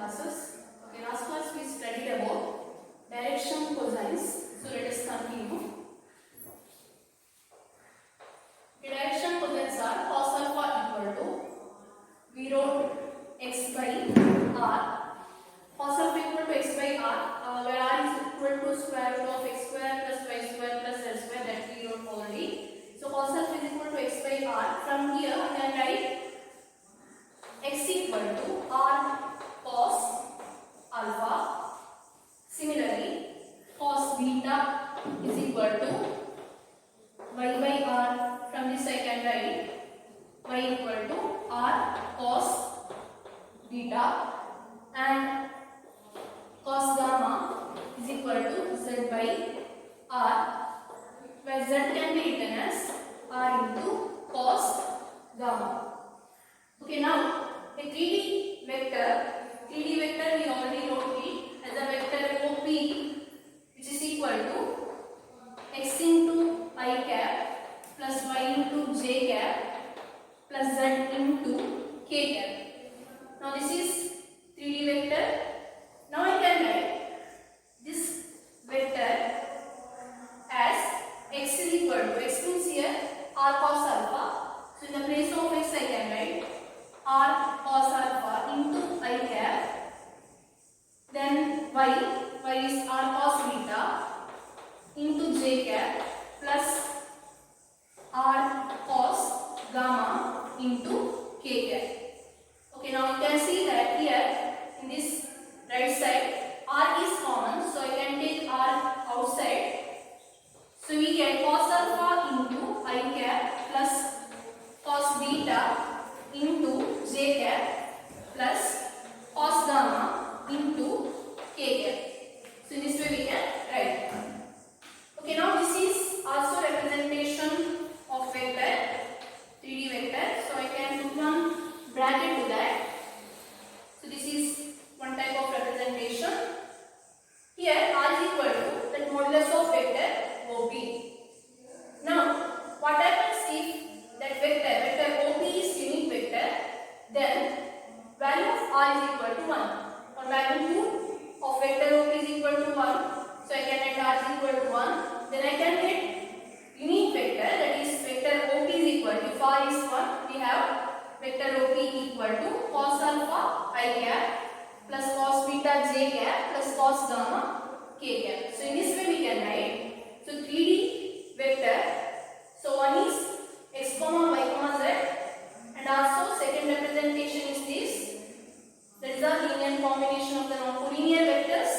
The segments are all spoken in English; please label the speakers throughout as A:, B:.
A: classes. Okay, last class we studied about direction cosines. So let us continue. The direction cosines are cos alpha equal to we wrote x by r. Cos alpha equal to x by r, where r is equal to square root of x square plus y square plus z square, that we wrote already. So cos alpha is equal to x by r. From here I can write x equal to r cos alpha. Similarly, cos beta is equal to y by r. From this I can write y equal to r cos beta, and cos gamma is equal to z by r, where z can be written as r into cos gamma. Okay, now a 3D vector we already wrote it as a vector OP, which is equal to x into I cap plus y into j cap plus z into k cap. Now this is 3D vector. Now I can write this vector as x is equal to, x means here r cos alpha. So in the place of x I can write r cos alpha into I cap, then y is r cos beta into j cap plus r cos gamma into k cap. Okay, now you can see that here in this right side r is common, so I can take r outside. So we get cos alpha into I cap plus cos beta into j cap plus cos gamma into k cap. So in this way we can write. Okay, now this is also representation of vector, 3D vector. So I can put one bracket to that. So this is one type of representation. Here r is equal to the modulus of vector OP. Now what happens if that vector OP is unique vector, then value of r is equal to 1, or magnitude of vector OP is equal to 1. So I can write r is equal to 1. Then I can get unique vector, that is vector OP is equal to, if r is 1, we have vector OP equal to cos alpha I cap plus cos beta j cap plus cos gamma k cap. So in this way we can write. So 3D vector. So one is x comma y comma z, and also second representation is this. That is a linear combination of the non-collinear vectors,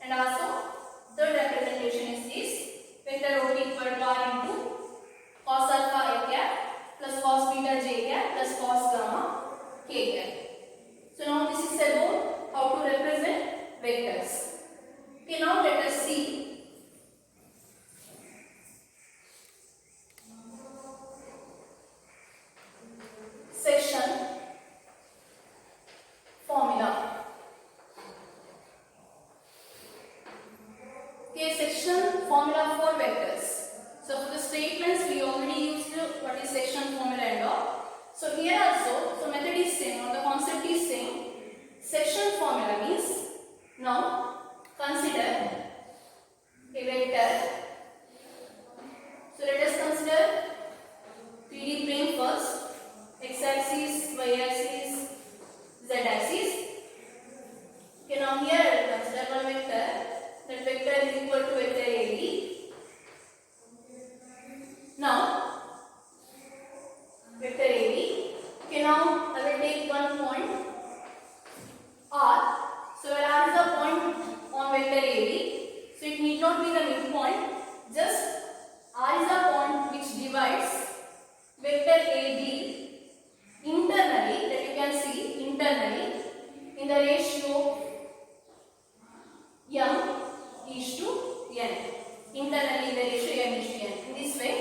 A: and also third representation is this. Vector OP equal to r into cos alpha I cap plus cos beta j cap plus cos gamma k cap. So now this is about how to represent vectors. Okay, now let us see section formula. Okay, section formula for vectors. So for the statements we already used what is section formula and all. So here also, so method is same or the concept is same. Section formula means, now consider a vector. So let us consider 3D plane first, x axis, y axis, z axis. Okay, now here I will consider one vector. That vector is equal to vector AB. Now vector AB. Okay, now I will take one point R. So where R is a point on vector AB, so it need not be the midpoint. Just R is a point which divides vector AB internally, that you can see internally in the ratio m is to n. Internally in the ratio m is to n. In this way.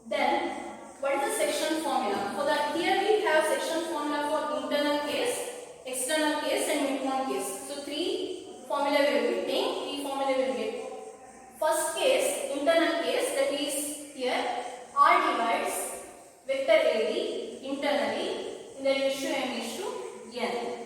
A: Then what is the section formula? For that, here we have section formula for internal case, external case and midpoint case. So three formula will be taken, three formula will get. First case, internal case, that is here R divides vector AB internally in the ratio m is to n.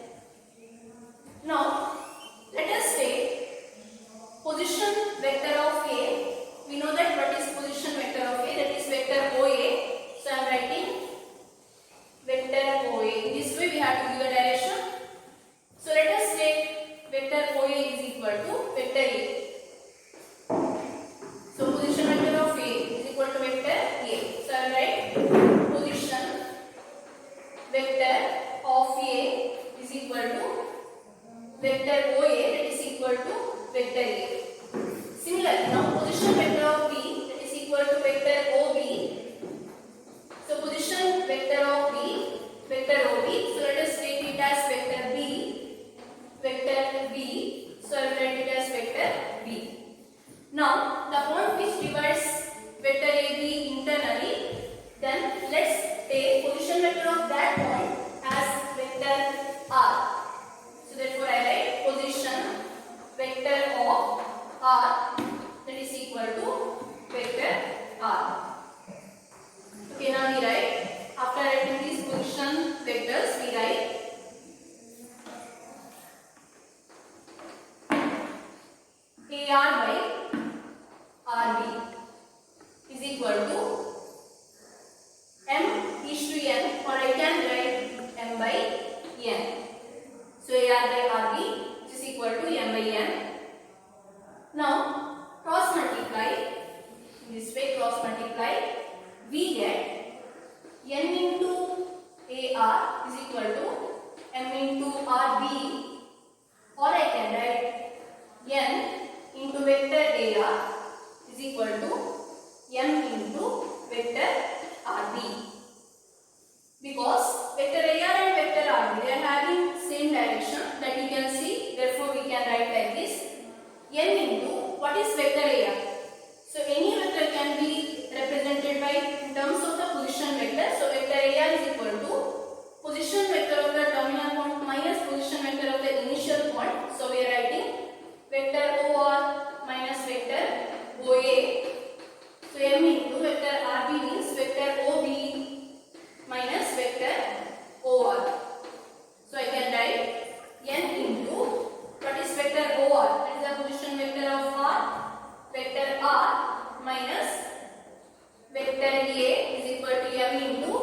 A: equal to m into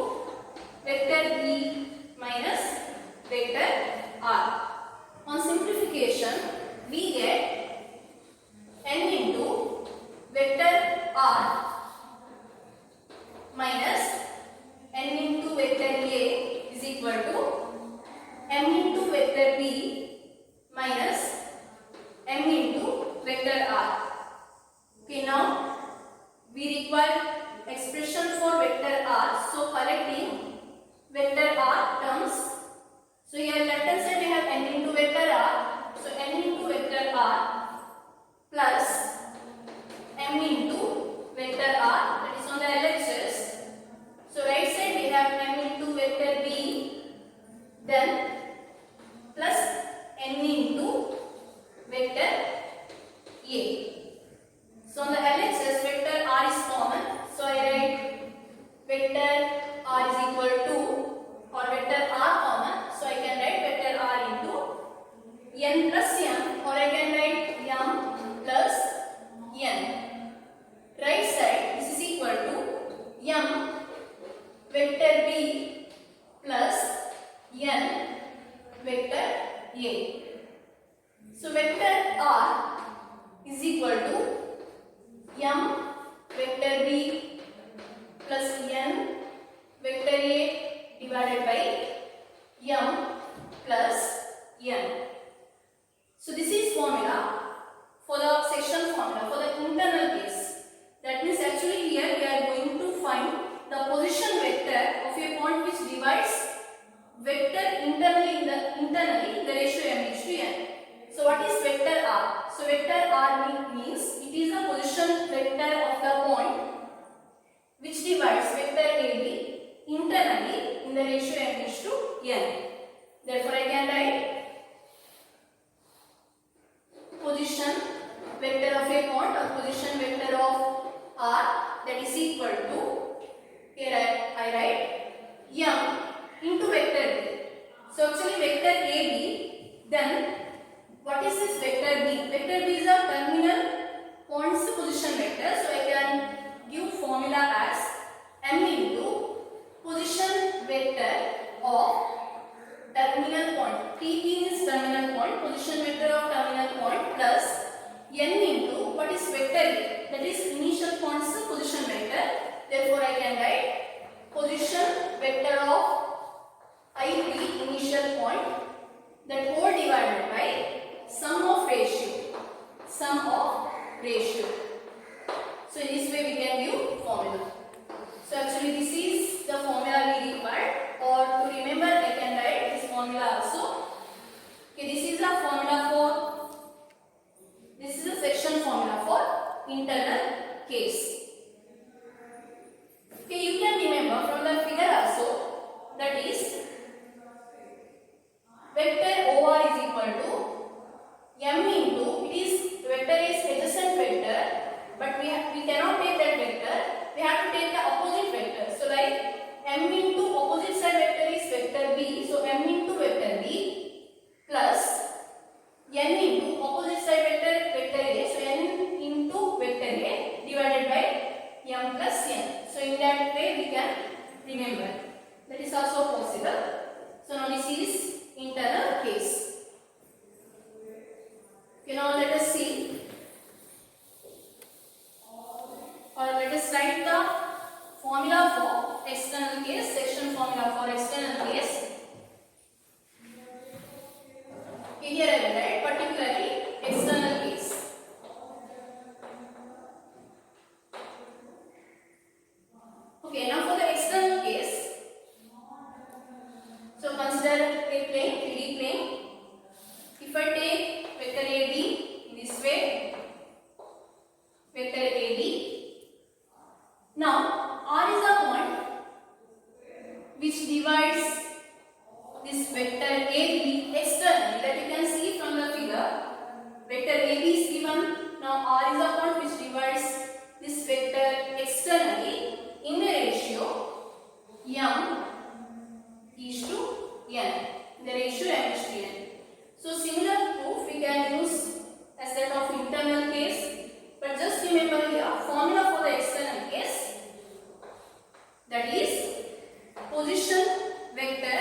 A: vector b minus vector r. On simplification, we get n into vector r minus n into vector a is equal to m into vector b minus m into vector r. Okay, now we require expression for vector r. So collecting vector r terms. So here left hand side we have n into vector r. So n into vector r plus m into vector r, that is on the LHS. So right side we have m into vector b, then plus n into vector a. So on the LHS vector r is common. So I write vector r is equal to, or vector r common. So I can write vector r into n plus m, or I can write m plus n. Right side this is equal to m vector b plus n vector a. So vector r is equal to m vector b plus n vector a divided by m plus n. So this is formula for the section formula for the internal case. That means actually here we are going to find the position vector of a point which divides vector internally in the ratio m is to n. So what is vector r? So vector r means it is the position vector of the point which divides vector ab internally in the ratio m is to n. Therefore I can write position vector of a point, or position vector of r, that is equal to, here I write m into vector b. So actually vector ab, then what is this vector b? Vector b is a terminal points position vector. So I can give formula as m into position vector of terminal point. TP is terminal point, position vector of terminal point, plus n into what is vector a, that is initial points position vector. Therefore I can write position vector of ip initial point, that whole divided by sum of ratio. So in this way we can give formula. So actually this is the formula we required, or to remember I can write this formula also. Okay, this is the section formula for internal case. Okay, you can remember from the figure also, that is vector OR is equal to m into, it is vector is adjacent vector, but we cannot take that vector, we have to take the opposite vector. So like m into opposite side vector is vector b, so m into vector b plus n into opposite side vector vector a, so n into vector a divided by m plus n. So in that way we can remember. That is also possible. So now this is internal case. Okay, now let us see, or let us write the formula for external case, section formula for external case. Okay, here I will write particularly external case. Okay, now for the external case, so consider a plane, 3D plane. If I take vector AB in this way, vector AB, now R is a point which divides this vector AB externally, that you can see from the figure. Vector AB is given. Now R is a point which divides this vector externally in the ratio m is to n, in the ratio m is to n. So similar proof we can use as that of internal case, but just remember here formula for the external case. that is position vector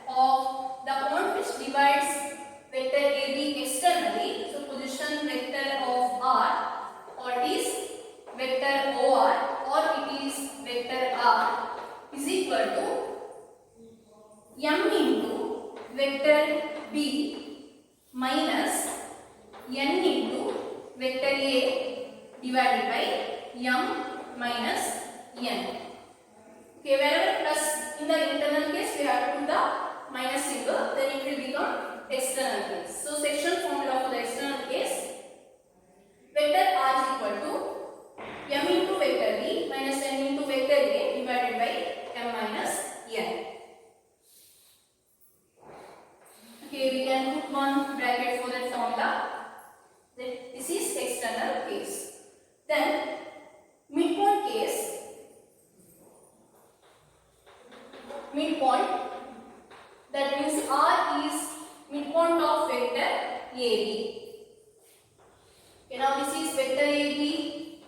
A: of the point which divides vector AB externally. So position vector of R, or it is vector OR, or it is vector R, is equal to m into vector B minus n into vector A divided by m minus n. Okay, wherever plus in the internal case we have to put the minus symbol, then it will become external case. So section formula for the external case, vector R is equal to m into vector B minus n into vector A divided by m minus n. Okay, we can put one bracket for that formula. This is external case. Then midpoint case, midpoint, that means R is midpoint of vector AB. Okay, now this is vector AB.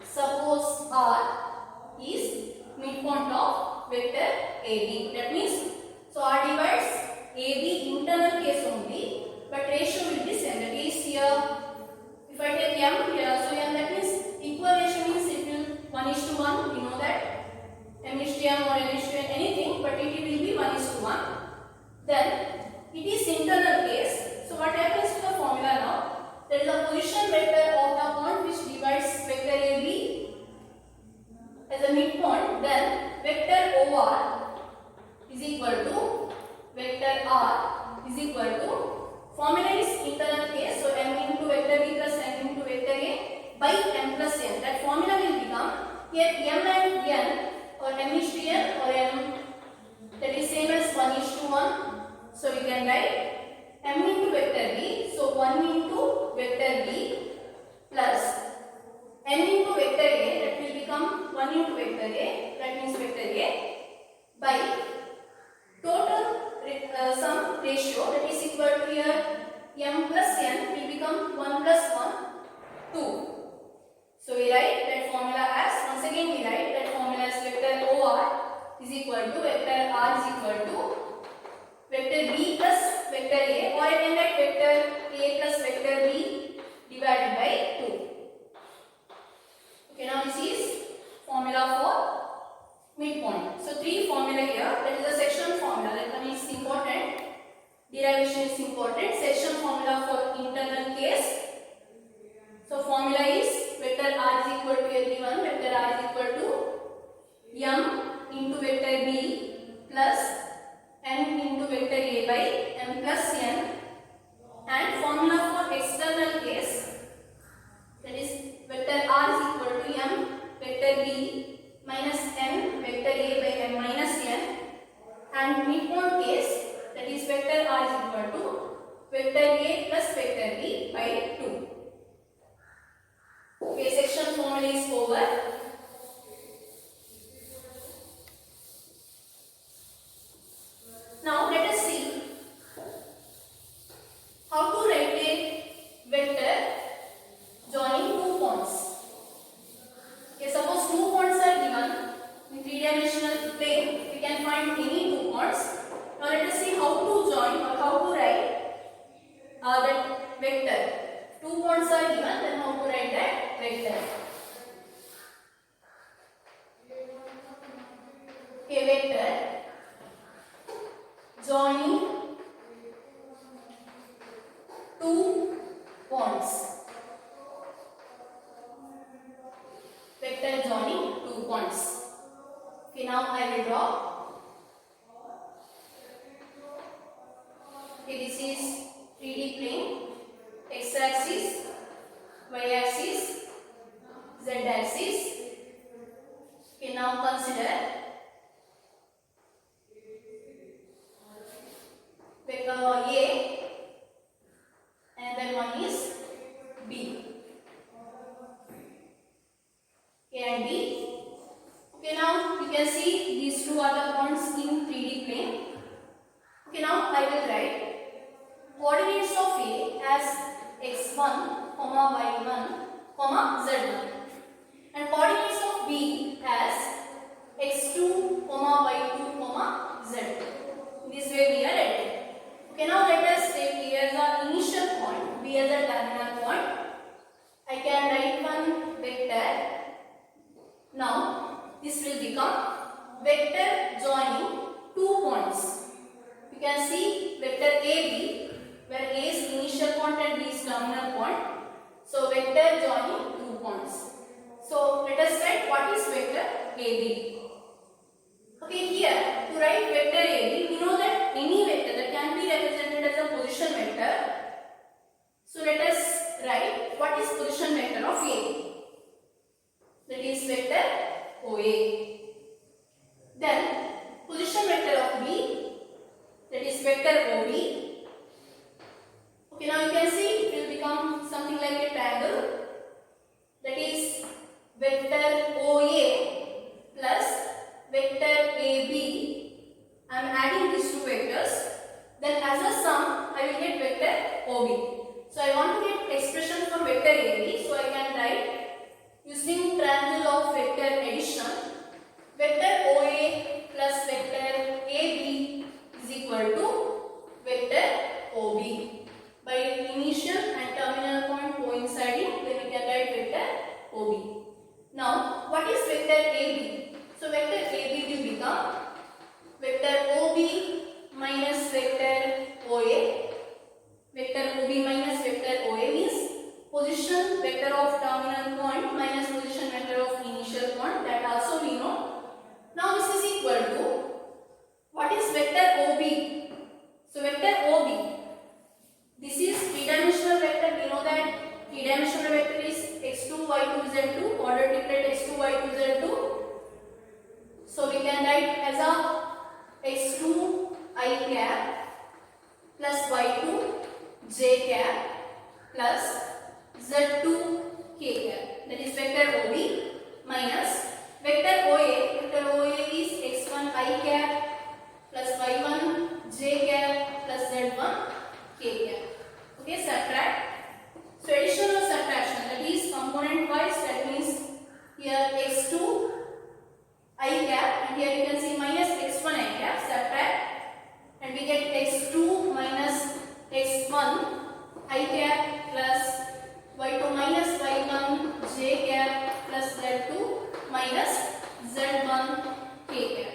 A: Suppose R is midpoint of vector AB. That means, so R divides AB internal case only, but ratio will be same. That is here, if I take m, here also m, that means equal ratio means it will 1:1. We know that m is to m or n is to n, anything, but it will be 1:1. Then it is internal case. So what happens to the formula now? That is the position vector of the point which divides vector AB as a midpoint. Then vector OR is equal to vector R is equal to, formula is internal case, so m into vector B plus n into vector A by m plus n. That formula will become, here m and n, or m is to n or m, that is same as 1:1. So we can write m into vector B, so 1 into vector B plus n into vector A, that will become 1 into vector A, that means vector A, by total sum ratio, that is equal to, here m plus n will become 1 plus 1, 2. So we write that formula as, once again we write that formula as vector OR is equal to vector R is equal to vector B plus vector A, or I can write vector A plus vector B divided by 2. Okay, now this is formula for midpoint. So three formula here, that is the section formula, that one is important, derivation is important, section formula for internal case. So formula is vector R is equal to, everyone, vector R is equal to m into vector B plus n into vector A by m plus n, and formula for external case, that is vector R is equal to m vector B minus n vector A by m minus n, and midpoint case, that is vector R is equal to vector A plus vector B by 2. Okay, section formula is over. Now let us see how to write a vector joining two points. Okay, suppose two points are given in three-dimensional plane, we can find any two points. Now let us see how to join or how to write that vector. Two points are given, then how to write that vector. Okay, vector joining two points. Vector joining two points. Okay, now I will draw. Okay, this is 3D plane, x-axis, y-axis, z-axis. Okay, now consider vector A, and then one is B. A and B. Okay, now you can see these two are the points in 3D plane. Okay, now I will write coordinates of A as x1, y1, z1, and coordinates of B as x2, vector joining two points. You can see vector AB, where A is initial point and B is terminal point. So vector joining two points. So let us write what is vector AB. Okay, here to write vector AB, we know that any vector that can be represented as a position vector. So let us write what is position vector of A. That is vector OA. Then position vector of B, that is vector OB. Okay, now you can see it will become something like a triangle. That is vector OA plus vector AB. I am adding these two vectors. Then as a sum, I will get vector OB. So I want to get expression for vector AB. So I can write using triangle of vector addition. Vector OA plus vector AB is equal to vector OB. By initial and terminal point coinciding, then we can write vector OB. Now, what is vector AB? So vector AB will become vector OB minus vector OA. Vector OB minus vector OA means position vector of terminal point minus position vector of initial point. That also we know. Now this is equal to what is vector OB? So vector OB, this is three-dimensional vector. We know that three-dimensional vector is x2, y2, z2, order triplet x2, y2, z2. So we can write as a x2 I cap plus y2 j cap plus z2 k cap. That is vector OB minus vector OA. Vector OA is x1 I cap plus y1 j cap plus z1 k cap. Okay, subtract. So addition or subtraction, that is component wise. That means here x2 I cap and here you can see minus x1 I cap. Subtract and we get x2 minus x1 I cap plus y2 minus y1 j cap plus z2 minus z1 k cap.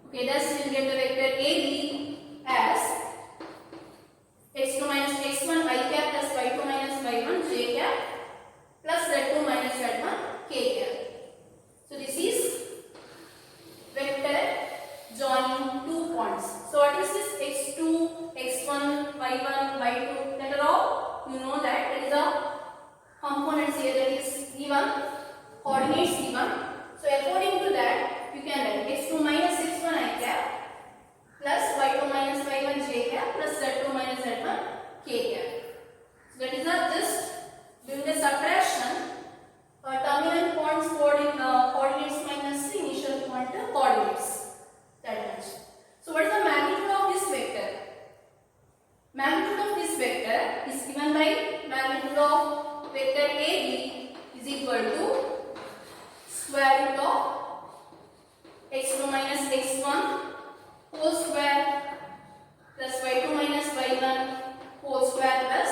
A: Okay, thus we will get the vector AB as x2 minus x1 I cap plus y2 minus y1 j cap plus z2 minus z1 k cap. So this is vector joining two points. So what is this x2, x1, y1, y2? That are all you know that there is a components here that is given, coordinates given. So according to that you can write x2 minus x1 I cap plus y2 minus y1 j cap plus z2 minus z1 k cap. So that is not just doing the subtraction. Terminal points coordinates minus the initial point coordinates. That much. So what is the magnitude of this vector? Magnitude of this vector is given by magnitude of vector AB is equal to square root of x2 minus x1 whole square plus y2 minus y1 whole square plus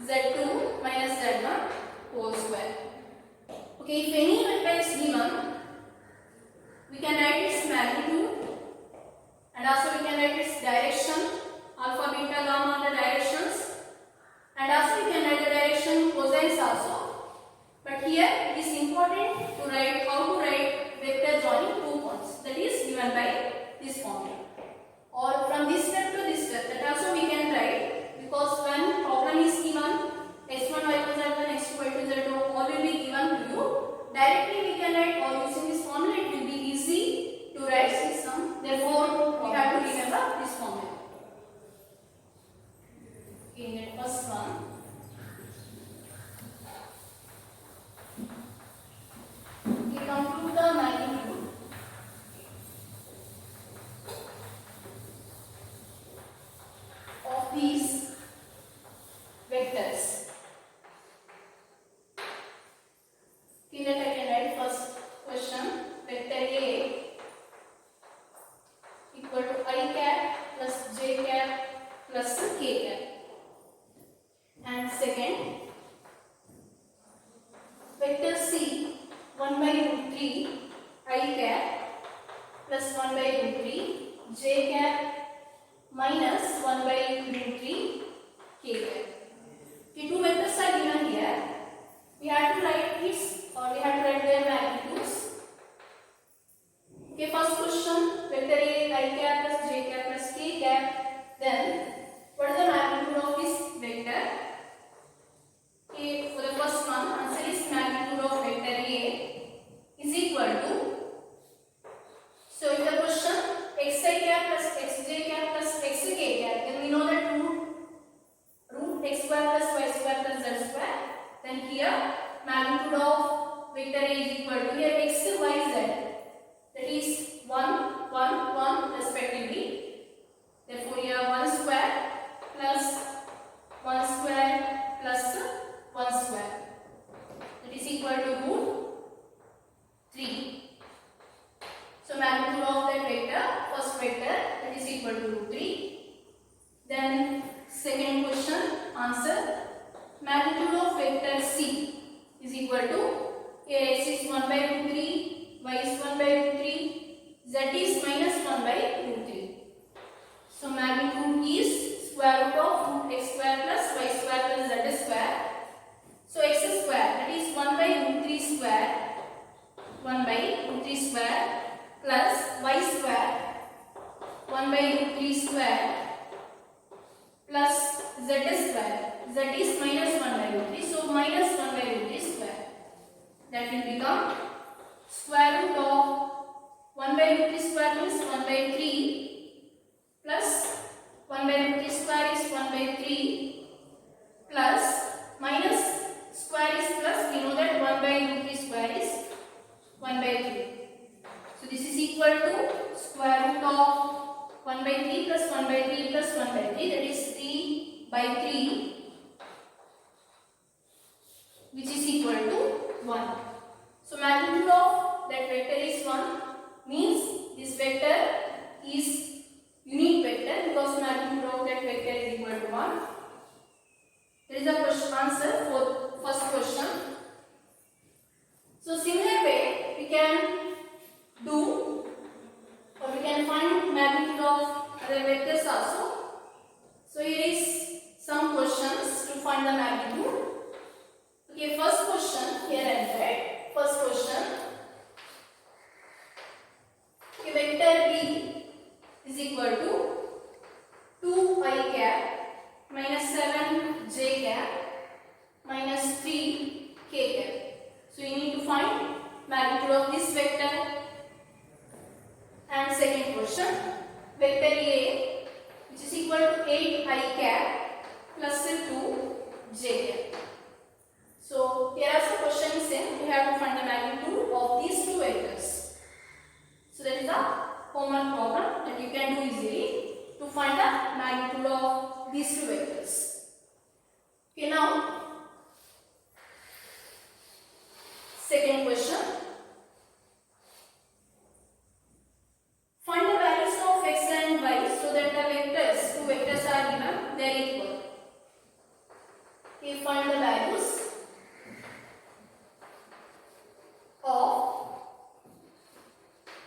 A: z2 minus z1 whole square. Okay, if any vector is given, we can write its magnitude and also we can write its direction. Alpha, beta, gamma are the directions, and also we can write the direction cosines also. But here it is important to write how to write vector joining two points. That is given by this formula. Or from this step to this step, that also we can write, because when problem is given x1, y2, z1, x2, y2, z2 all will be given to you. Directly we can write, or using this formula it will be easy 1 by root 3 j cap minus 1 by root 3 k cap. The two vectors are given here. We have to write its or we have to write their magnitudes. Okay, first question, vector A I cap plus j cap plus k cap. Then what is the magnitude of this vector? Okay, for the first one, answer is magnitude of vector A is equal to, so in the question xi cap plus xj cap plus xk cap, then we know that root x square plus y square plus z square. Then here magnitude of vector A is equal to, here x, y, z, that is 1, 1, 1 respectively. Therefore here 1 square plus 1 square plus 1 square, that is equal to root 3. So magnitude of that vector, first vector, that is equal to root 3. Then second question, answer, magnitude of vector C is equal to, here x is 1 by root 3, y is 1 by root 3, z is minus 1 by root 3. So magnitude is square root of root x square plus y square plus z square. So x square, that is 1 by root 3 square, 1 by root 3 square plus y square, 1 by root 3 square plus z square. Z is minus 1 by root 3, so minus 1 by root 3 square. That will become square root of 1 by root 3 square means 1 by 3 plus 1 by root 3 square is 1 by 3 plus minus square is plus, we know that 1 by root 3 square is 1 by 3. So this is equal to square root of 1 by 3 plus 1 by 3 plus 1 by 3, that is 3 by 3, which is equal to 1. So magnitude of that vector is 1, means this vector is unique vector because magnitude of that vector is equal to 1. There is a question answer for first question. So similar way we can do, or we can find magnitude of other vectors also. So here is some questions to find the magnitude. Okay, first question here I write. First question. Okay, vector B is equal to 2I cap minus 7j cap minus 3k cap. So you need to find magnitude of this vector. And second question, vector A, which is equal to 8I cap plus 2j cap. So here are some questions in, you have to find the magnitude of these two vectors. So that is a homework problem that you can do easily to find the magnitude of these two vectors. Okay, now second question. Find the values of x and y so that the vectors, two vectors are given, they are equal. Okay, find the values of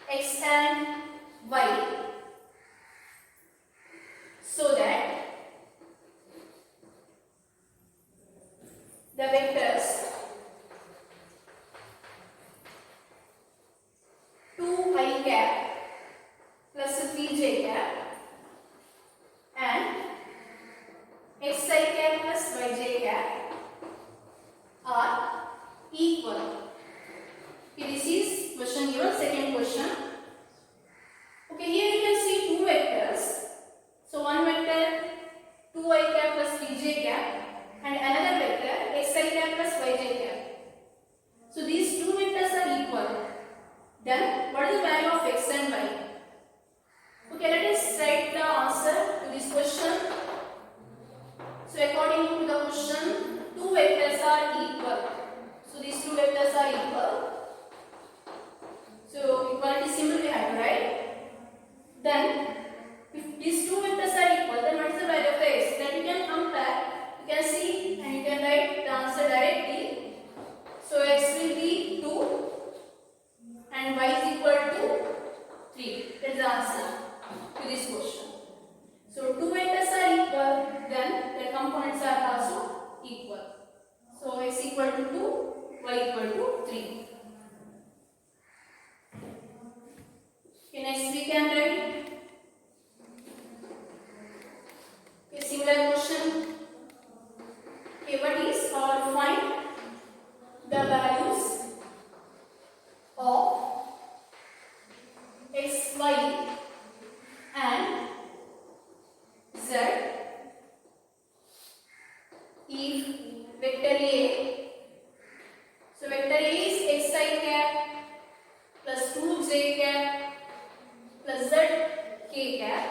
A: x and y so that the vectors 2I cap plus 3j cap and xi cap plus yj cap are equal. Okay, this is question given, second question. Okay, here you can see two vectors. So one vector 2I cap plus 3j cap and another vector xi cap plus yj cap. So these two vectors are equal. Then what is the value of x and y? Okay, let us write the answer to this question. So according to the question, two vectors are equal. So these two vectors are equal. So equality symbol we have to write. Then if these two vectors are equal, then what is the value of x? Then you can compare, you can see and you can write the answer directly. So x will be 2 and y is equal to 3. Then y and z if vector A, so vector A is xi cap plus 2j cap plus z k cap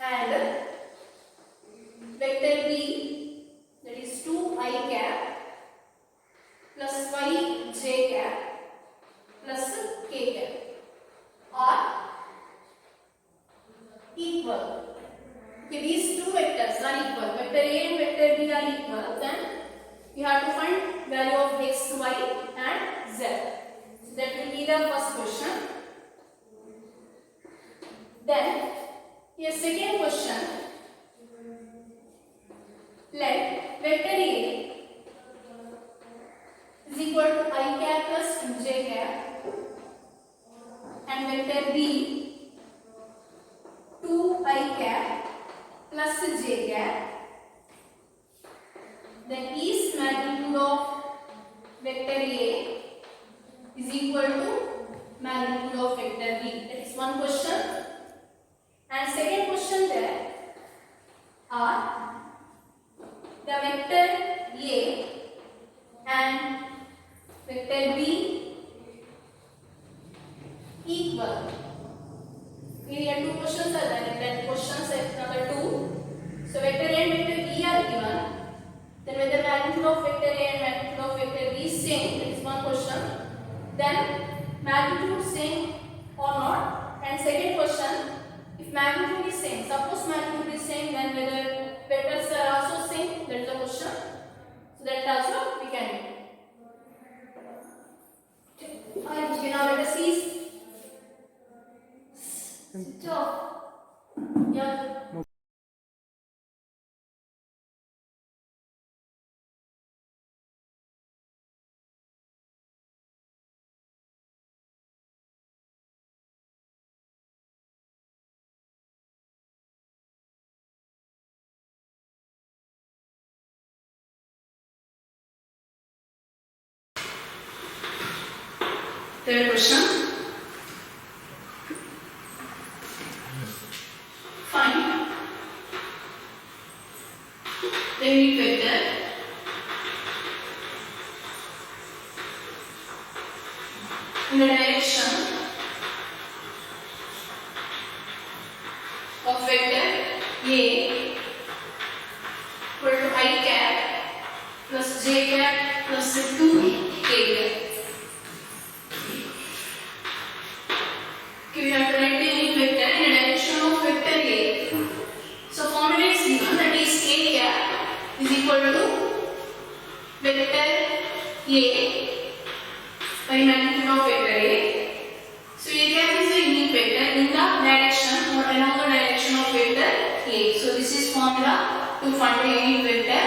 A: and vector B, that is 2i cap plus yj cap plus k cap are equal. Okay, these two vectors are equal. Vector A and vector B are equal. Then you have to find value of x, y and z. So that will be the first question. Then here second question. Let vector A is equal to I cap plus 2j cap and vector B 2i cap plus j cap. Then is magnitude of vector A is equal to magnitude of vector B. That is one question. And second question there are the vector A and vector B equal. Here two questions are there. Then question set number 2. So vector A and vector B are given. Then whether magnitude of vector A and magnitude of vector B is same, that is one question. Then magnitude same or not. And second question, if magnitude is same, suppose magnitude is same, then whether vectors are also same, that is the question. So that also we can do. Okay, now let us see. Switch off. Yeah. Third question. Find the unit vector in the direction of vector A equal to I cap plus j cap plus 2k cap. We have to write the unit vector in the direction of vector A. So formula is given, that is A cap is equal to vector A by magnitude of vector A. So A cap is the unit vector in the direction or along the direction of vector A. So this is formula to find the unit vector.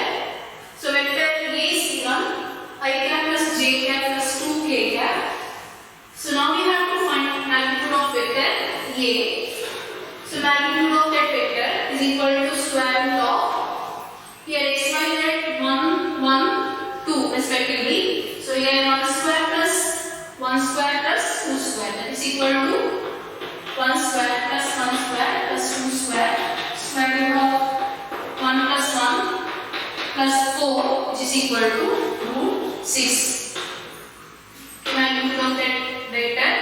A: So vector A is given I cap plus j cap plus 2k cap. So now we have to find magnitude of vector A. So magnitude of that vector is equal to square root of here x, y, z 1, 1, 2 respectively. So here 1 square plus 1 square plus 2 square, that is equal to 1 square plus 1 square plus 2 square. Square root of 1 plus 1 plus 4, which is equal to root 6. Magnitude of that vector.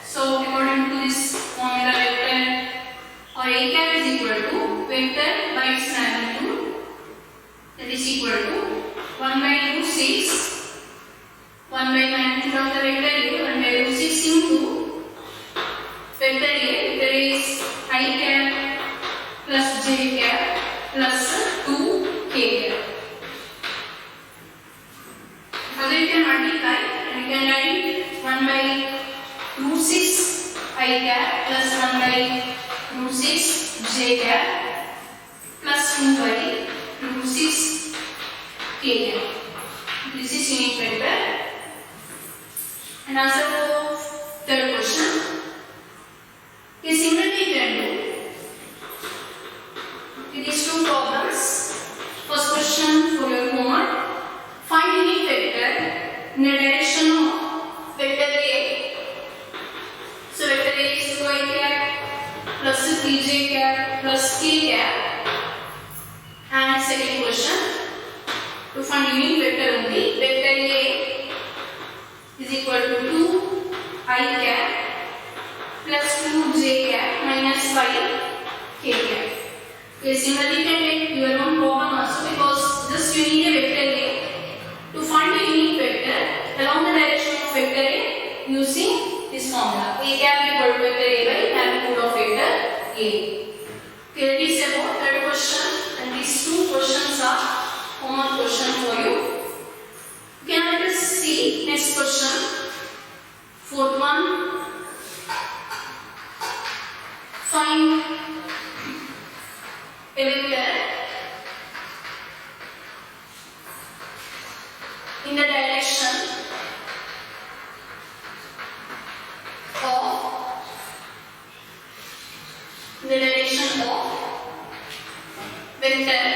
A: So according to this formula, vector or A cap is equal to vector by its magnitude, that is equal to 1 by root 6, 1 by magnitude of the vector A, 1 by root 6 into vector A. Vector A is I cap plus j cap plus 2k cap. Further you can multiply and you can write 1 by root 6 I cap plus 1 by root 6 j cap plus 2 by root 6 k cap. This is unit vector. And answer for third question. Is similarly you can do with these two problems. First question for your homework. Find unit vector in the direction of vector A. So vector A is plus 3j cap plus k cap. And second question, to find unit vector only, vector A is equal to 2i cap plus 2j cap minus 5k cap. Okay, similarly you can take your own problem also, because just you need a vector A. To find a unit vector along the direction of vector A using this formula, a cap equal to vector A by magnitude of vector A. Okay, that is about third question, and these two questions are common question for you. Okay, now let us see next question. Fourth one, find a vector in the direction of vector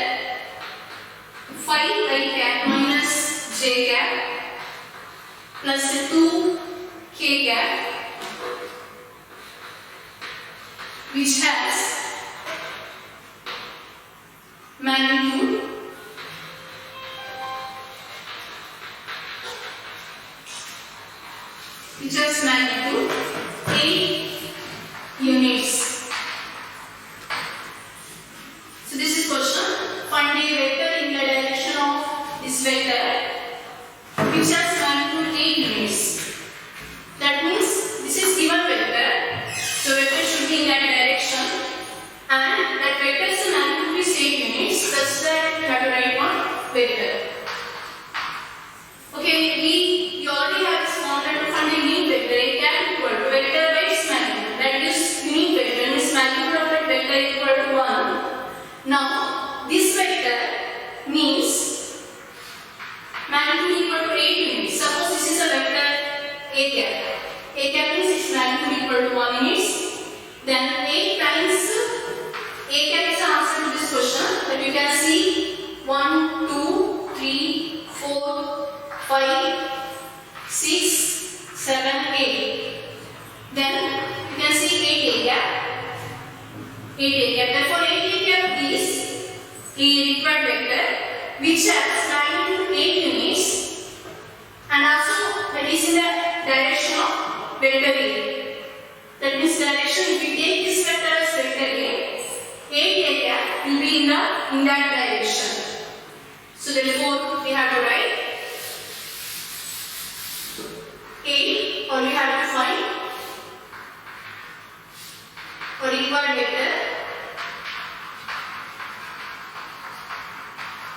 A: 5i cap minus j cap plus 2k cap, which has magnitude which has magnitude 8 units. So this is question. Find a vector in the direction of this vector which has magnitude 8 units. That means this is given vector. So vector should be in that direction, and that vector's magnitude is 8 units. Such that you have to write one vector. Okay, you already have this formula to find a unit vector. A cap equal to vector by its magnitude. That is unit vector, means magnitude of that vector equal to 1. Now this vector means magnitude equal to 8 units. Suppose this is a vector a cap. A cap means its magnitude equal to 1 units. Then 8 times a cap is the answer to this question. That you can see 1, 2, 3, 4, 5, 6, 7, 8. Then you can see 8 a cap. 8 a cap. Therefore 8 a cap is the required vector which has magnitude 8 units, and also that is in the direction of vector A. That means direction, if we take this vector as vector A, 8 a cap will be in that direction. So therefore we have to write 8, or we have to find a required vector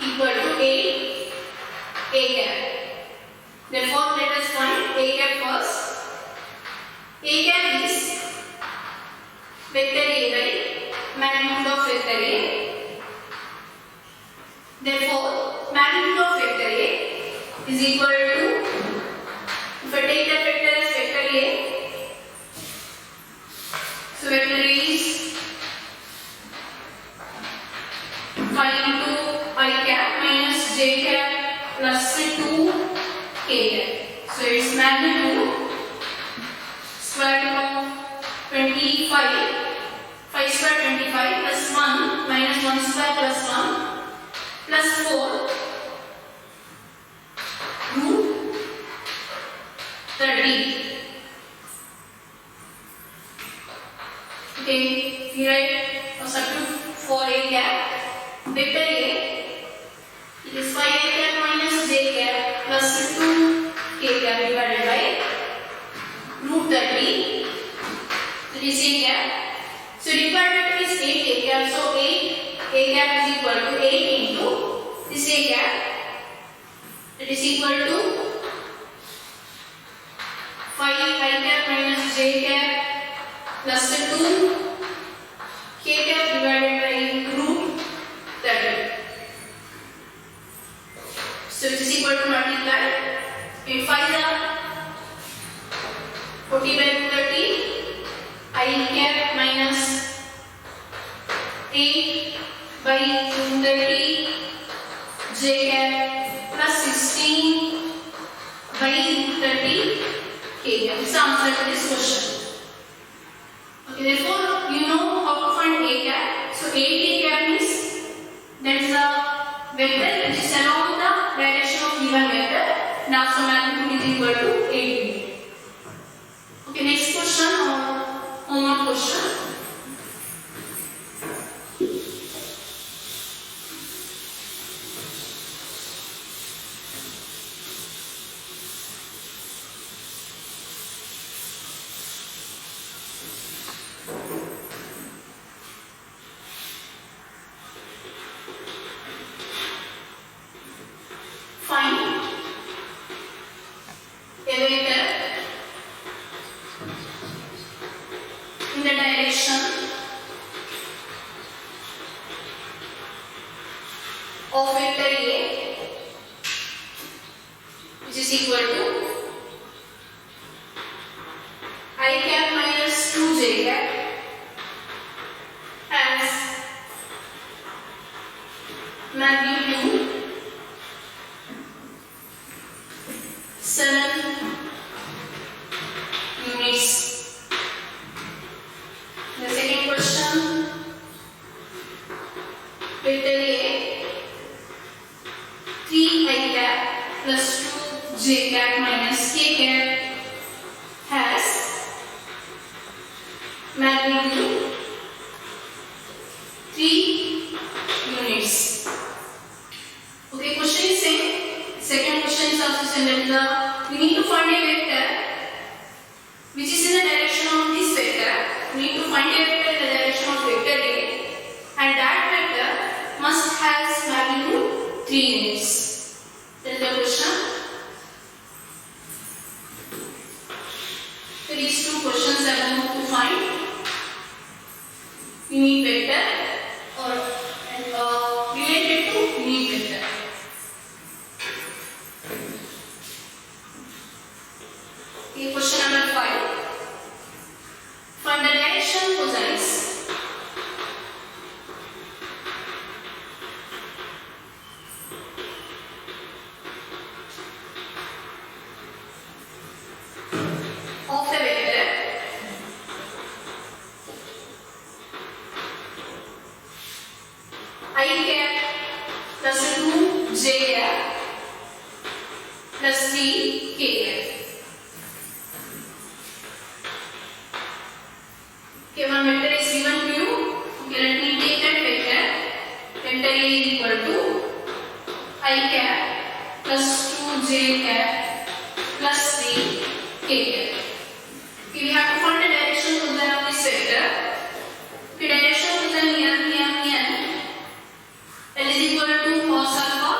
A: equal to 8 a cap. Therefore let us find a cap first. A cap is vector A by magnitude of vector A. Therefore magnitude of vector A is equal to, if I take that vector as vector A, so vector A is 5 into I cap minus j cap plus 2 k cap. So its magnitude square root of 25, 5 square 25 plus 1 minus 1 square plus 1 plus 4 root 30. Okay, we write a substitute for a cap. Vector A, it is 5 a cap minus j cap plus 2 k cap divided by root 30. So this a cap. So required vector is 8 a cap. So 8 a cap is equal to 8 into this a cap. That is equal to 5 I cap minus j cap plus 2 k cap divided by root 30. So it is equal to multiply. In 5 are 40 by root 30. I cap minus 8 by root 30 j cap plus 16 by root 30 k cap. This is the answer to this question. Okay, therefore you know So A K cap means that is the vector which is along the direction of given vector. Now so magnitude is equal to A K. Okay, next question or homework question. In the direction of vector A, which is equal to I cap minus 2j cap as magnitude 7 units. The second question, vector A 3 I cap plus 2 j cap minus k cap has magnitude 3 units. Okay, question is same. Second question is also similar. We need to find a vector which is in the direction of this vector. We need to find a vector in the direction of vector A, and that vector must has magnitude 3 units. That is the question. So these two questions are going to find unit vector or related to unit vector. Okay, question number 5. Find the direction cosines of the vector I cap plus 2 j cap plus 3 k cap. Okay, one vector is given to you. Okay, let me take that vector. Vector A is equal to I cap plus 2j cap plus 3 k cap. Okay, we have to find the direction cosine of this vector. Okay, direction cosine n. That is equal to cos alpha.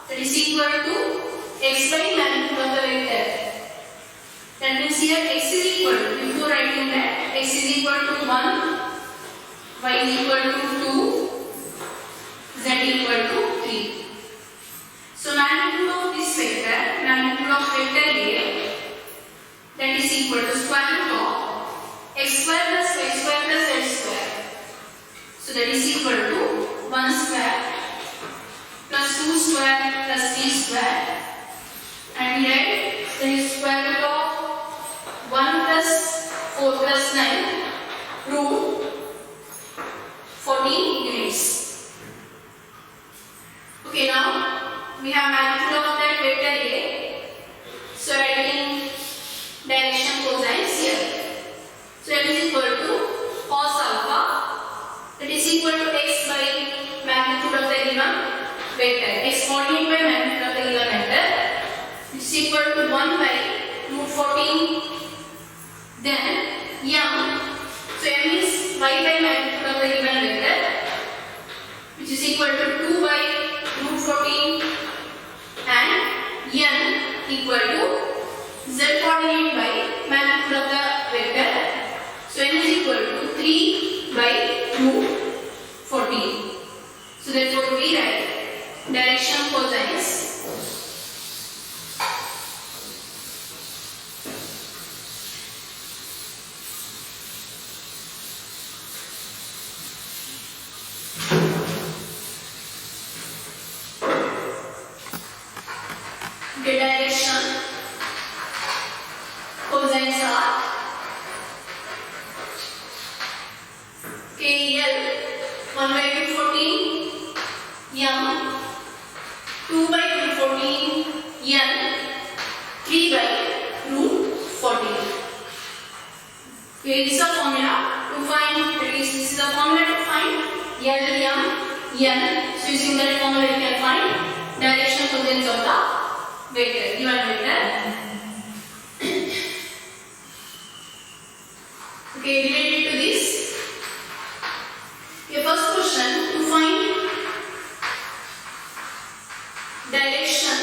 A: That is equal to x by magnitude of the vector. That means here x is equal to, before writing that, x is equal to 1, y is equal to 2, z equal to 3. So magnitude of this vector, magnitude of vector A, that is equal to square root of x square plus y square plus z square. So that is equal to 1 square plus 2 square plus 3 square, and here there is square root of 1 plus 4 plus 9 root 14 units. Okay, now we have magnitude of that vector A. So writing direction cosines here. So that is equal to cos alpha. That is equal to x by magnitude of the given vector. X coordinate by magnitude of the given vector. It is equal to 1 by root 14. Then m, so m is y by magnitude of the given vector, which is equal to 2 by root 14, and n equal to z coordinate by magnitude of the vector. So n is equal to 3 by root 14. So therefore we write direction cosines the direction cosines are KL 1 by 214 m, 2 by 214 n, 3 by root 14. Okay, this is a formula to find, this is the formula to find L, M, N. So using that formula you can find direction coordinates of the vector, given vector. Okay, related to this, your first question to find direction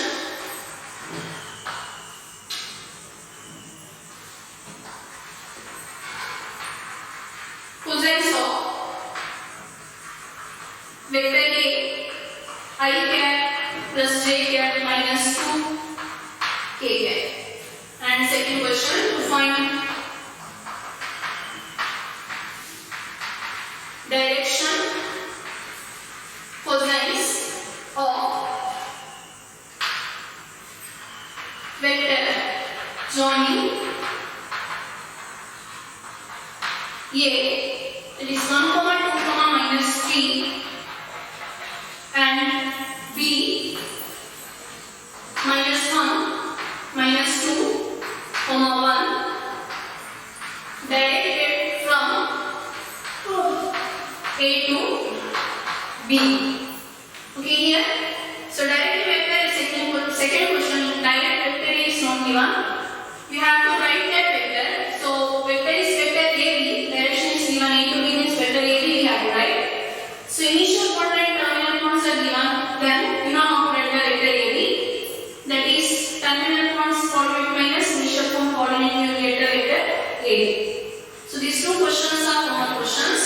A: cosines of vector A I cap plus j cap minus 2 k cap. And second question to find direction cosines of vector joining A, that is 1, 2, minus 3, and B minus 1, minus 2, 1, directed from A to B. Okay here. So direct vector is second question. Direct vector is not given. You have to write that vector. So vector is vector AB. Direction is given. A to B means vector AB we have to write. So initial coordinate terminal points are given. Then you know how to write the vector AB. That is terminal points coordinate minus initial point coordinate you will get the vector AB. So these two questions are common questions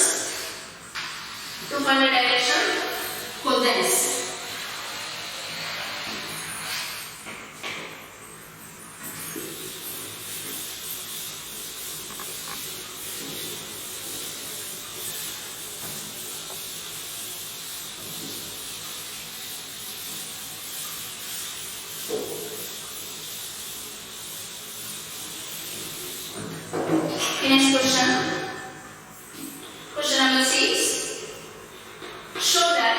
A: to find the direction cosines. Next question. Question number 6. Show that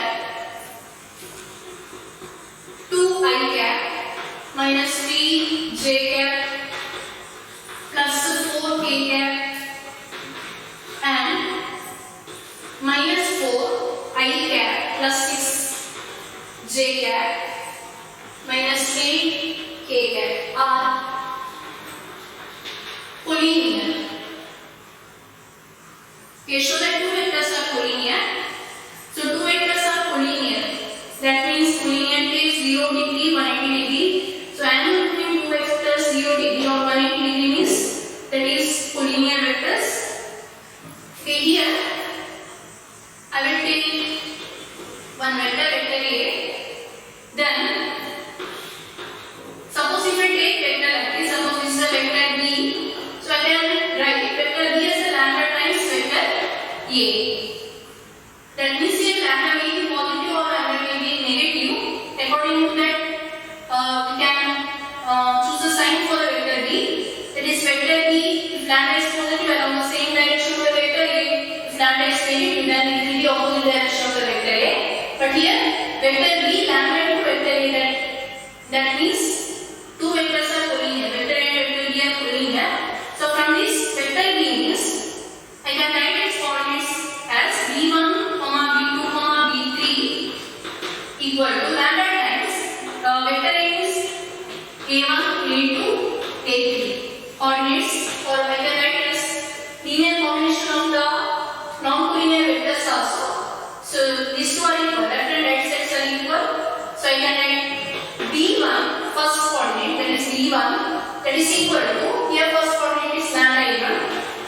A: 2i cap minus 3j cap plus 4k cap and minus 4i cap plus 6j cap minus 8k cap are collinear. Okay, show that two vectors are collinear. So two vectors are collinear. That means collinearity is 0 degree, 180 degree. So angle between two vectors 0 degree or 180 degree means that is collinear vectors. Okay, here I will take one vector, vector A. Then suppose if I take vector like this, suppose this is a vector B. So I can write vector B as a lambda times vector A. That means here lambda may be positive or lambda may be negative. According to that, we can choose a sign for the vector B. That is vector B. If lambda is positive along the same direction of the vector A, if lambda is negative, then it will be opposite direction of the vector A. But here vector B lambda into vector A. That means two vectors are collinear. Vector A and vector B are collinear. So from this vector B means I can write its coordinates as B1, B2, B3 equal to lambda times vector A is A1, A2, A3. Coordinates, or I can write as linear combination of the non-collinear vectors also. So these two are equal, left and right sides are equal. So I can write B1 first coordinate, that is B1, that is equal to, here first coordinate is lambda A1.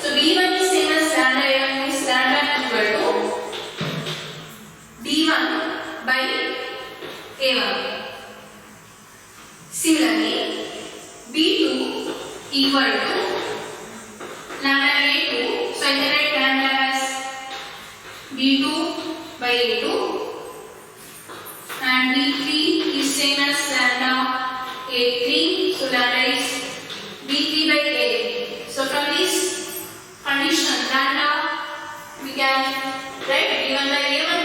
A: So B1 is same as lambda A1 means lambda equal to B1 by A1. Similarly, B2 equal to lambda A2. So I can write lambda as B2 by A2. And B3 is same as lambda A3. So lambda is B3 by A3. So from this condition lambda we can write given by A1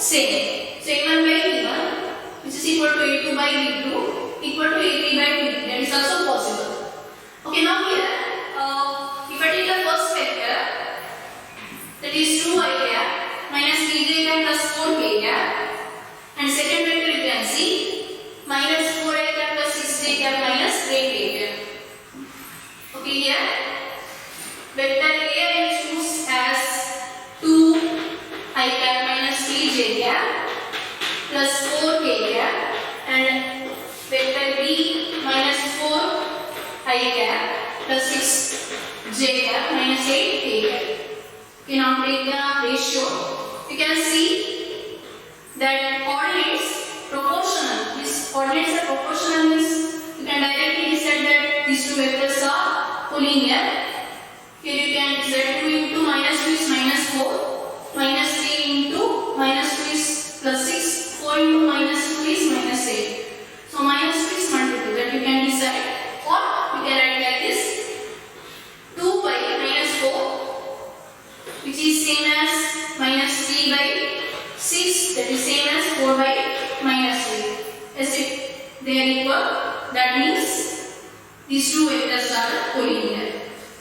A: same. So A1 by B1 which is equal to A2 by B2 equal to A3 by B3. That is also possible. Okay, now here if I take the first vector, that is 2I cap minus 3j cap plus 4k cap, and second vector you can see minus 4I cap plus 6j cap minus 8k cap. Okay, here vector A I will choose as 2I cap minus 3j cap plus 4k cap, and vector B minus 4I cap plus 6j cap minus 8k cap. Okay, now take the ratio. You can see that coordinates proportional. These coordinates are proportional means you can directly decide that these two vectors are collinear. Here you can decide 2 into minus 2 is minus 4, minus 3 into minus 2 is plus 6, 4 into minus 2 is minus 8. So minus 2 is multiple that you can decide, or you can write like this 2 by minus 4 which is same as minus 3 by 6, that is same as 4 by minus 3. As if they are equal, that means these two vectors are collinear.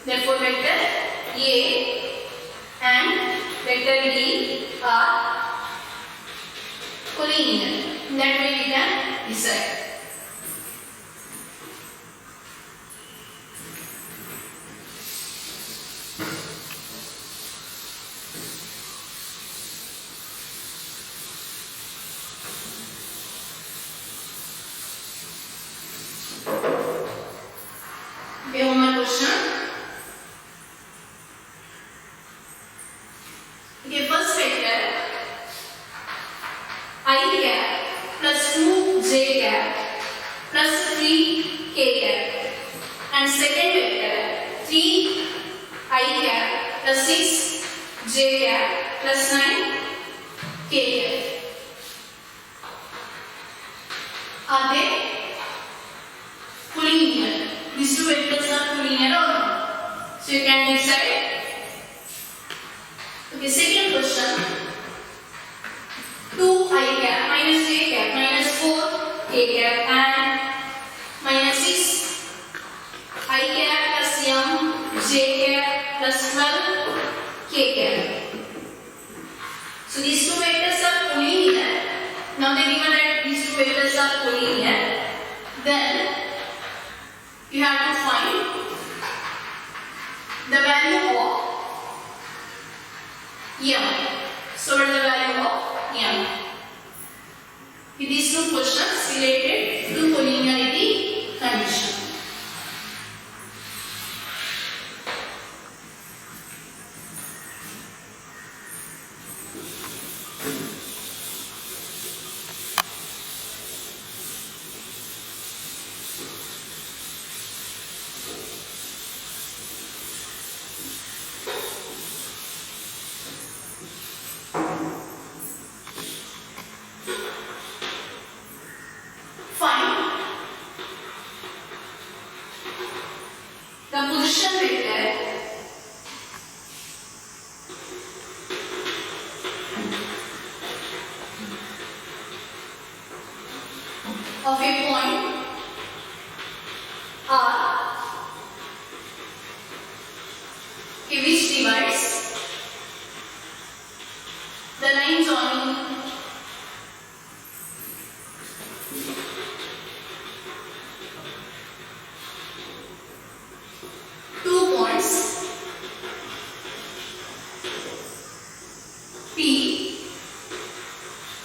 A: Therefore vector A and vector B are collinear. That way we can decide. Okay, one more question. Okay, first vector I cap plus 2j cap plus 3k cap, and second vector 3I cap plus 6j cap plus 9k cap. Are they collinear? These two vectors are collinear or not? So you can decide. Okay, second question. 2I cap minus j cap minus 4k cap and minus 6I cap plus j cap plus 12k cap. So these two vectors are collinear. Now they given that these two vectors are collinear, then you have to find the value of m. So what is the value of m? With these two questions related to collinearity condition. Find the position vector of a point R which divides the line joining two points P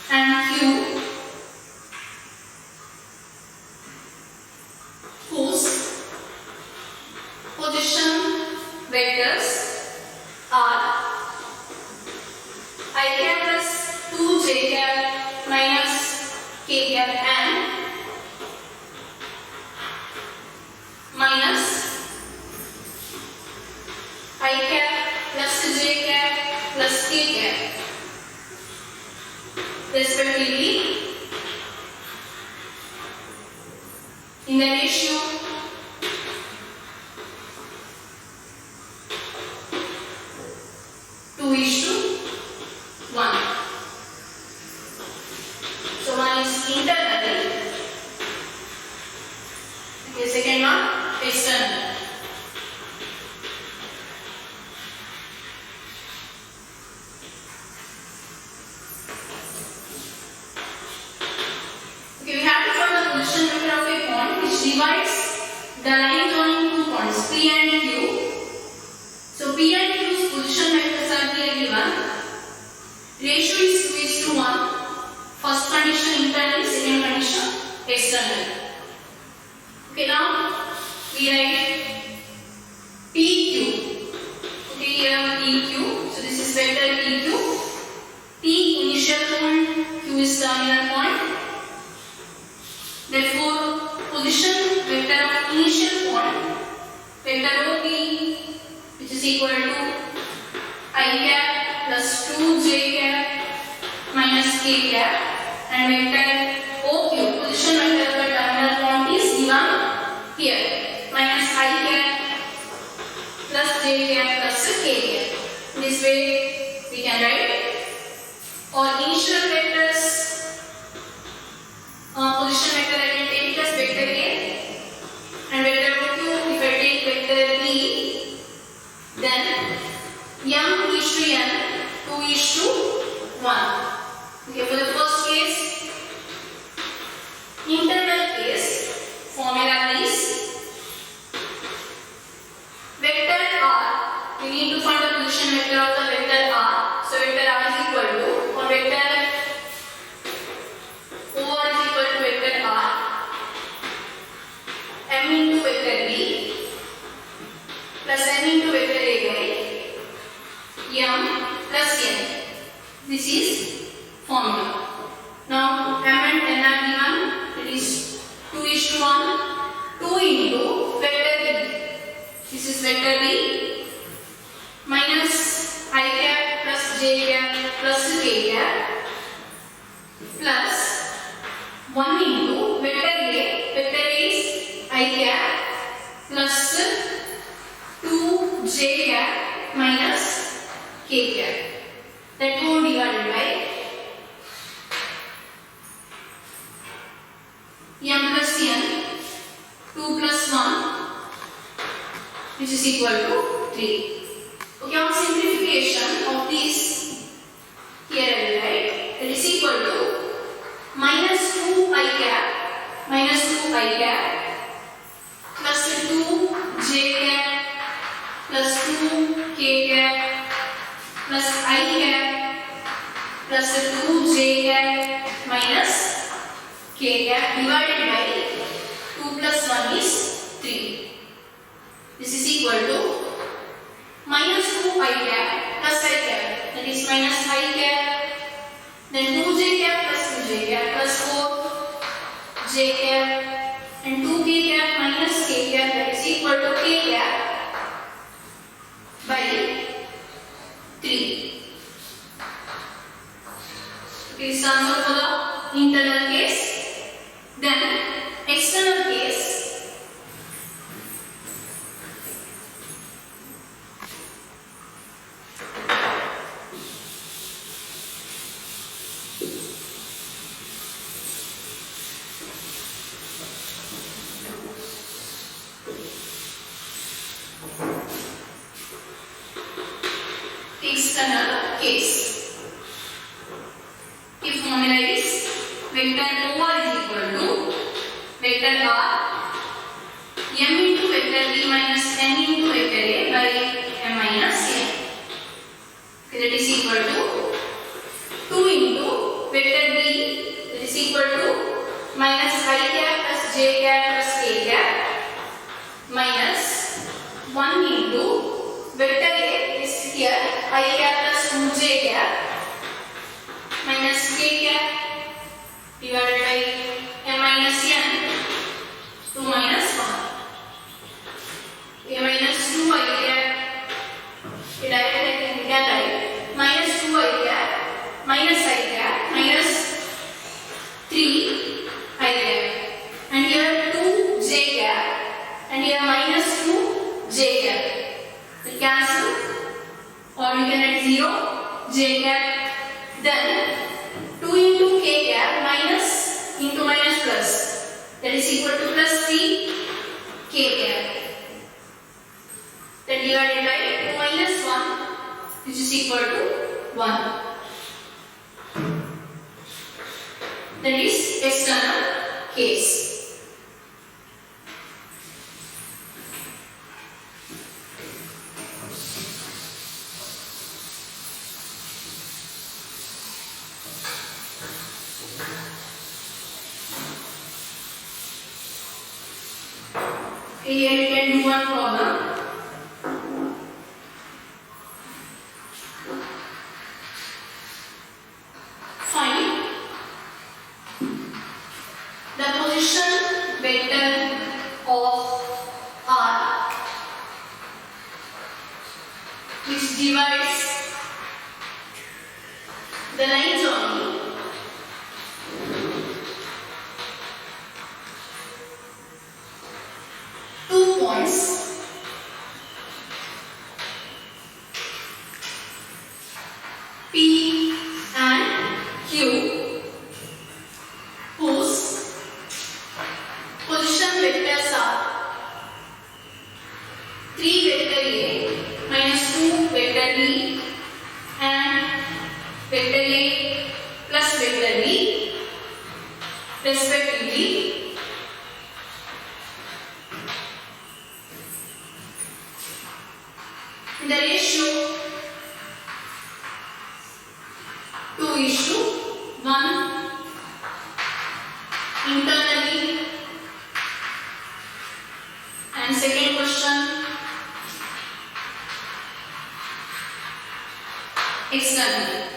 A: and Q whose position vectors are I cap plus 2j cap minus k cap and minus I cap plus j cap plus k cap respectively in the ratio 2:1. here given. Ratio is 2:1. First condition internally, second condition externally. Okay, now we write PQ. Okay, here PQ. So this is vector PQ. P initial point, Q is terminal point. Therefore, position vector of initial point, vector OP, which is equal to I cap plus 2j cap minus k cap, and vector OQ, position vector of the terminal point is given here, minus I cap plus j cap plus k cap. This way we can write all initial vectors. Position vector I can take as vector A, and vector OQ if I take vector B, then m is to n, 2 is to 1. Okay, for the first case, internal case, formula is vector R. We need to find the position vector of the vector R. So vector R is equal to, or vector OR is equal to vector R, m into vector B plus n into vector A by m plus n. This is formula. Now m and n are given. It is 2 is to 1. 2 into vector B. This is vector B minus I cap plus j cap plus k cap plus 1 into vector A. Vector A is I cap plus 2j cap minus k cap. That whole divided by m plus n, 2 plus 1, which is equal to 3. Okay, on simplification of this, here I will write that is equal to minus 2 I cap plus 2j cap plus 2k cap plus I cap plus 2j cap minus k cap divided by 2 plus 1 is 3. This is equal to minus 2 I cap plus I cap, that is minus I cap, then 2j cap plus 2j cap plus 4j cap and 2k cap minus k cap, that is equal to k cap by 3. Okay, this is answer for the internal case. Then external case. External case. If formula is vector OR is equal to vector R m into vector B minus n into vector A by m minus n. Okay, that is equal to 2 into vector B, that is equal to minus I cap plus j cap plus k cap minus 1 into vector A is here I cap plus 2j cap minus k cap divided by m minus n, 2 minus 1. A minus 2 I cap, it directly we can write minus 2 I cap minus I cap minus 3 I cap, and here 2 j cap and here minus 2 j cap. We cancel, or we can write 0 j cap, then 2 into k cap minus into minus plus, that is equal to plus 3 k cap, then divided by 2 minus 1, which is equal to 1. That is external case. Here we can do one problem. Find the position vector of R which divides the line joining two points P and Q whose position vectors are 3 vector A minus 2 vector B and vector A plus vector B respectively. The ratio 2:1 internally and second question externally.